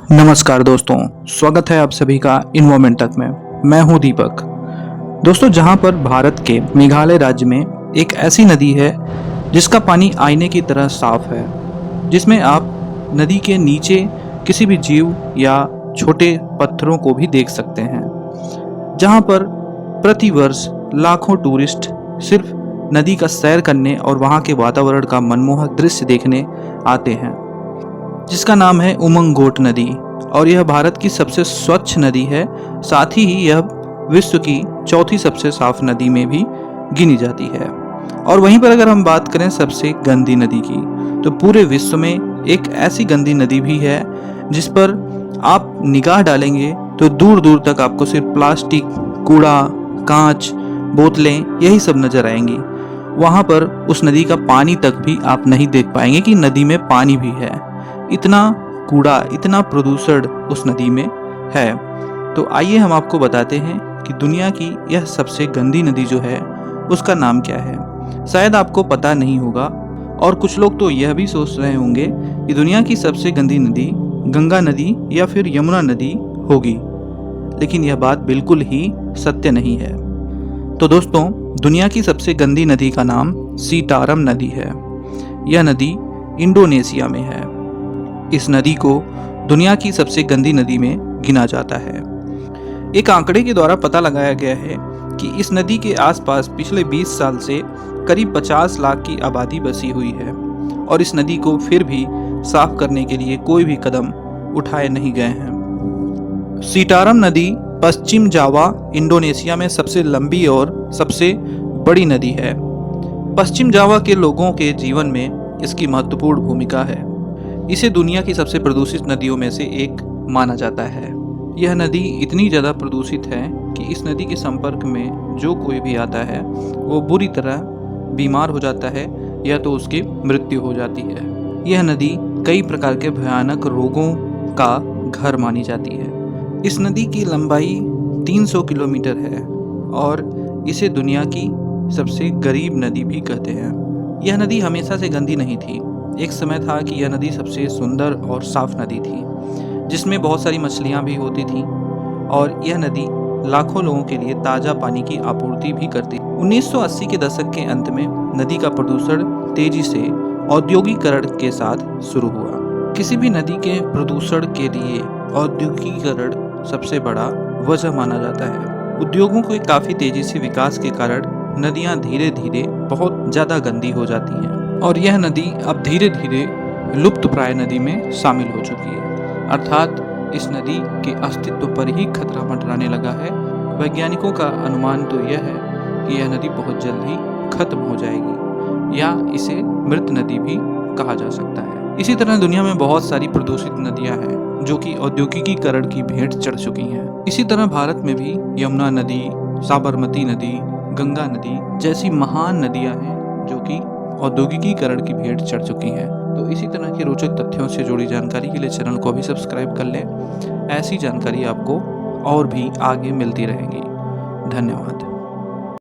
नमस्कार दोस्तों, स्वागत है आप सभी का इन्वॉल्वमेंट तक में। मैं हूं दीपक। दोस्तों, जहां पर भारत के मेघालय राज्य में एक ऐसी नदी है जिसका पानी आईने की तरह साफ है, जिसमें आप नदी के नीचे किसी भी जीव या छोटे पत्थरों को भी देख सकते हैं। जहां पर प्रति वर्ष लाखों टूरिस्ट सिर्फ नदी का सैर करने और वहां के वातावरण का मनमोहक दृश्य देखने आते हैं, जिसका नाम है उमंग गोट नदी। और यह भारत की सबसे स्वच्छ नदी है। साथ ही यह विश्व की चौथी सबसे साफ नदी में भी गिनी जाती है। और वहीं पर अगर हम बात करें सबसे गंदी नदी की, तो पूरे विश्व में एक ऐसी गंदी नदी भी है जिस पर आप निगाह डालेंगे तो दूर दूर तक आपको सिर्फ प्लास्टिक, कूड़ा, कांच, बोतलें यही सब नजर आएंगी। वहां पर उस नदी का पानी तक भी आप नहीं देख पाएंगे कि नदी में पानी भी है। इतना कूड़ा, इतना प्रदूषण उस नदी में है। तो आइए हम आपको बताते हैं कि दुनिया की यह सबसे गंदी नदी जो है उसका नाम क्या है। शायद आपको पता नहीं होगा और कुछ लोग तो यह भी सोच रहे होंगे कि दुनिया की सबसे गंदी नदी गंगा नदी या फिर यमुना नदी होगी, लेकिन यह बात बिल्कुल ही सत्य नहीं है। तो दोस्तों, दुनिया की सबसे गंदी नदी का नाम सीतारम नदी है। यह नदी इंडोनेशिया में है। इस नदी को दुनिया की सबसे गंदी नदी में गिना जाता है। एक आंकड़े के द्वारा पता लगाया गया है कि इस नदी के आसपास पिछले 20 साल से करीब 50 लाख की आबादी बसी हुई है और इस नदी को फिर भी साफ करने के लिए कोई भी कदम उठाए नहीं गए हैं। सीतारम नदी पश्चिम जावा, इंडोनेशिया में सबसे लंबी और सबसे बड़ी नदी है। पश्चिम जावा के लोगों के जीवन में इसकी महत्वपूर्ण भूमिका है। इसे दुनिया की सबसे प्रदूषित नदियों में से एक माना जाता है। यह नदी इतनी ज़्यादा प्रदूषित है कि इस नदी के संपर्क में जो कोई भी आता है वो बुरी तरह बीमार हो जाता है या तो उसकी मृत्यु हो जाती है। यह नदी कई प्रकार के भयानक रोगों का घर मानी जाती है। इस नदी की लंबाई 300 किलोमीटर है और इसे दुनिया की सबसे गरीब नदी भी कहते हैं। यह नदी हमेशा से गंदी नहीं थी। एक समय था कि यह नदी सबसे सुंदर और साफ नदी थी, जिसमें बहुत सारी मछलियां भी होती थीं और यह नदी लाखों लोगों के लिए ताज़ा पानी की आपूर्ति भी करती। 1980 के दशक के अंत में नदी का प्रदूषण तेजी से औद्योगिकरण के साथ शुरू हुआ। किसी भी नदी के प्रदूषण के लिए औद्योगिकरण सबसे बड़ा वजह माना जाता है। उद्योगों के काफ़ी तेजी से विकास के कारण नदियाँ धीरे धीरे बहुत ज़्यादा गंदी हो जाती हैं और यह नदी अब धीरे धीरे लुप्तप्राय नदी में शामिल हो चुकी है। अर्थात इस नदी के अस्तित्व पर ही खतरा मंडराने लगा है। वैज्ञानिकों का अनुमान तो यह है कि यह नदी बहुत जल्द ही खत्म हो जाएगी या इसे मृत नदी भी कहा जा सकता है। इसी तरह दुनिया में बहुत सारी प्रदूषित नदियां हैं जो कि औद्योगिकीकरण की भेंट चढ़ चुकी हैं। इसी तरह भारत में भी यमुना नदी, साबरमती नदी, गंगा नदी जैसी महान नदियां हैं जो कि औद्योगिकीकरण की भेंट चढ़ चुकी हैं। तो इसी तरह के रोचक तथ्यों से जुड़ी जानकारी के लिए चैनल को भी सब्सक्राइब कर लें। ऐसी जानकारी आपको और भी आगे मिलती रहेंगी। धन्यवाद।